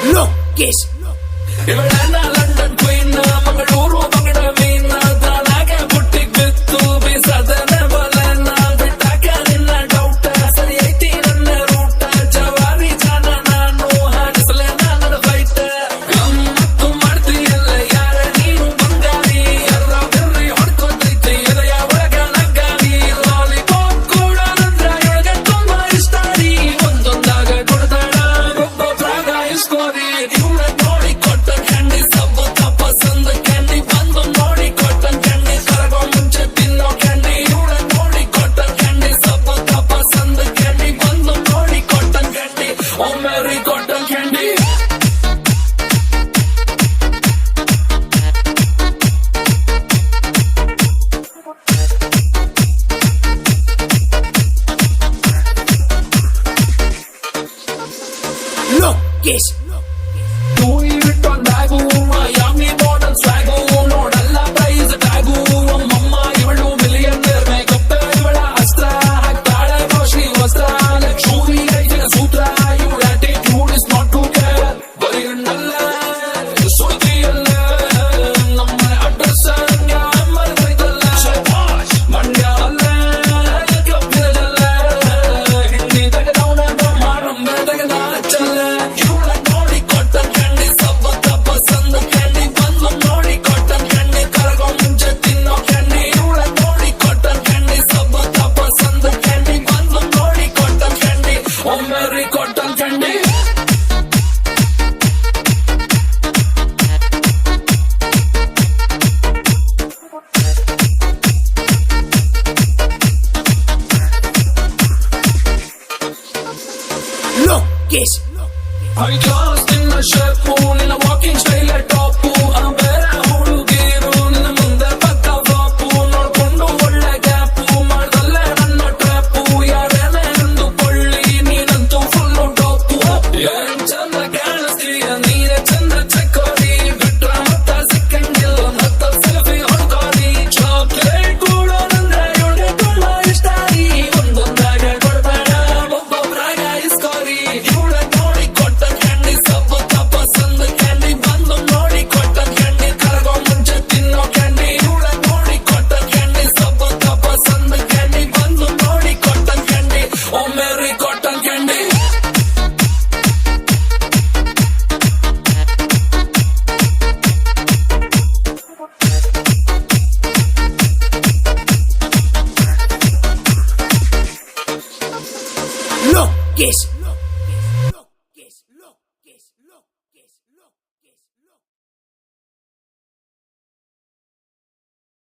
ಲೋಕೇಶ್ ಇವಳನ್ನ London queen Mangaluru ಬಂಗಡ ಮೀನ್ ತಾನಾಗೆ ಬುಟ್ಟಿಗ್ ಬಿತ್ತು ಬೀಸದನ ಬಲನ ಬಿಟ್ಟಾಕ ನಿನ್ನ ಡೌಟ ಸರಿ ಐತಿ ನನ್ನ ರೂಟ ಜವಾರಿ ಜಾನ ನಾನು ಹಾಡಿಸಲೆ ನನ್ನ ಫೈಟ್ ಗಮ್ಮತ್ತು ಮಾಡ್ತೀಯಲ್ಲ ಯಾರ ನೀನು ಬಂಗಾರಿ ಎಲ್ಲ ಬೆರ್ರಿ ಹೊಡ್ಕೊತೈತಿ ಎದೆಯ ಒಳಗ ನಗ್ಗಾರಿ ಲಾಲಿಪಾಪ್ ಕೂಡ ನಂದ್ರ ಇವಳಿಗೆ ತುಂಬಾ ಇಷ್ಟ ರೀ ಒಂದೊಂದಾಗ ಕೊಡ್ತಾಳ ಒಬ್ಬೊಬ್ರಾಗ ಇಸ್ಕೋರಿ ಇವಳ ನೋಡಿ ಕೊಟ್ಟ ಕ್ಯಾಂಡಿ ಸಬ್ಬು ತಪಸ್ಸಂದ ಕ್ಯಾಂಡಿ ಬಂದು ನೋಡಿ ಕೊಟ್ಟ ಕ್ಯಾಂಡಿ ಕರಗೋ ಮುಂಚೆ ತಿನ್ನೋ ಕ್ಯಾಂಡಿ ಇವಳ ನೋಡಿ ಕೊಟ್ಟ ಕ್ಯಾಂಡಿ ಸಬ್ಬು ತಪಸ್ಸಂದ ಕ್ಯಾಂಡಿ ಬಂದು ನೋಡಿ ಕೊಟ್ಟ ಕ್ಯಾಂಡಿ ಒಮ್ಮೆರಿ ಕೊಟ್ಟ candy Lokesh Louis Vuitton bag Miami model swag ನೋಡಲ್ಲ ಪ್ರೈಸ್ ಟ್ಯಾಗು ಅಮ್ಮಮ್ಮ ಇವಳು ಮಿಲಿಯನ್ನೇರ್ ಮೇಕಪ್ ಇವಳ ಅಸ್ತ್ರ ಹಾಕ್ತಾಳ ರೋಶ್ನಿ ವಸ್ತ್ರ ಲಕ್ಷ್ಮಿ ಐತಿನ ಸೂತ್ರ ಇವಳ attitude is not to care ಬರೀ ಹಣ್ಣಲ್ಲ ಸುಳ್ತಿಯಲ್ಲ ನಮ್ಮ ಅಡ್ರೆಸ್ ಮರ್ದೈತಲ್ಲ ಮಂಡ್ಯ ಅಲ್ಲ ಕಬ್ಬಿರಲ್ಲ ಹಿಂದಿ ತೆಗೆದವನ ಮಾಡೊಮ್ಮೆ ತೆಗೆದ ಹಚ್ಚಲ್ಲ ಇವಳ ನೋಡಿ ಕೊಟ್ಟ ಕ್ಯಾಂಡಿ ಸಬ್ಬ ತಪಸ್ಸಂದ ಕ್ಯಾಂಡಿ ಬಂದು ನೋಡಿ ಕೊಟ್ಟ ಕ್ಯಾಂಡಿ ಕರಗೋ ಮುಂಚೆ ತಿನ್ನೋ ಕ್ಯಾಂಡಿ ಇವಳ ನೋಡಿ ಕೊಟ್ಟ ಕ್ಯಾಂಡಿ ಸಬ್ಬ ತಪಸ್ಸಂದ ಕ್ಯಾಂಡಿ ಬಂದು ನೋಡಿ ಕೊಟ್ಟ ಕ್ಯಾಂಡಿ ಒಮ್ಮೆರಿ ಕೊಟ್ಟ ಕ್ಯಾಂಡಿ ಲೋಕೇಶ್ ಹೈ ಕ್ಲಾಸ್ ನಿನ್ನ ಶೇಪು ನಿನ್ನ ವಾಕಿಂಗ್ ಸ್ಟೈಲ್ ಟಾಪು ಬೇರೆ ಹುಡುಗಿರು ನಿನ್ನ ಮುಂದೆ ಪಕ್ಕ ಬಾಪು ನೋಡ್ಕೊಂಡು ಒಳ್ಳೆ ಗ್ಯಾಪು ಮಾಡ್ದಲ್ಲೇ ನನ್ನ ಟ್ರ್ಯಾಪು ಯಾರೇನೇ ಅಂದುಕೊಳ್ಳಿ ನೀನಂತೂ ಫುಲ್ಲು ಟಾಪು ಏನ್ ಚಂದ ಕಾಣಿಸ್ತೀಯ ನೀನೇ ಚಂದ ಚಕ್ಕೋರಿ ಬಿಟ್ರ ಮತ್ತ ಸಿಕ್ಕಂಗಿಲ್ಲ ಮತ್ತ ಸೆಲ್ಫಿ ಹೊಡ್ಕೋರಿ ಚಾಕ್ಲೇಟ್ ಕೂಡ ನಂದ್ರೆ ಇವಳಿಗೆ ತುಂಬಾ ಇಷ್ಟ ರೀ ಒಂದೊಂದಾಗ ಕೊಡ್ಬೇಡ ಒಬ್ಬೊಬ್ರಾಗ ಇಸ್ಕೋರಿ ಇವಳ ನೋಡಿ ಕೊಟ್ಟ ಕ್ಯಾಂಡಿ ಸಬ್ಬು ತಪಸ್ಸಂದ ಕ್ಯಾಂಡಿ ಬಂದು ನೋಡಿ ಕೊಟ್ಟ ಕ್ಯಾಂಡಿ ಕರಗೋ ಮುಂಚೆ ತಿನ್ನೋ ಕ್ಯಾಂಡಿ ಇವಳ ನೋಡಿ ಕೊಟ್ಟ ಕ್ಯಾಂಡಿ ಸಬ್ಬು ತಪಸ್ಸಂದ ಕ್ಯಾಂಡಿ ಬಂದು ನೋಡಿ ಕೊಟ್ಟ ಕ್ಯಾಂಡಿ ಒಮ್ಮೆರಿ ಕೊಟ್ಟ ಕ್ಯಾಂಡಿ ಲೋಕೇಶ್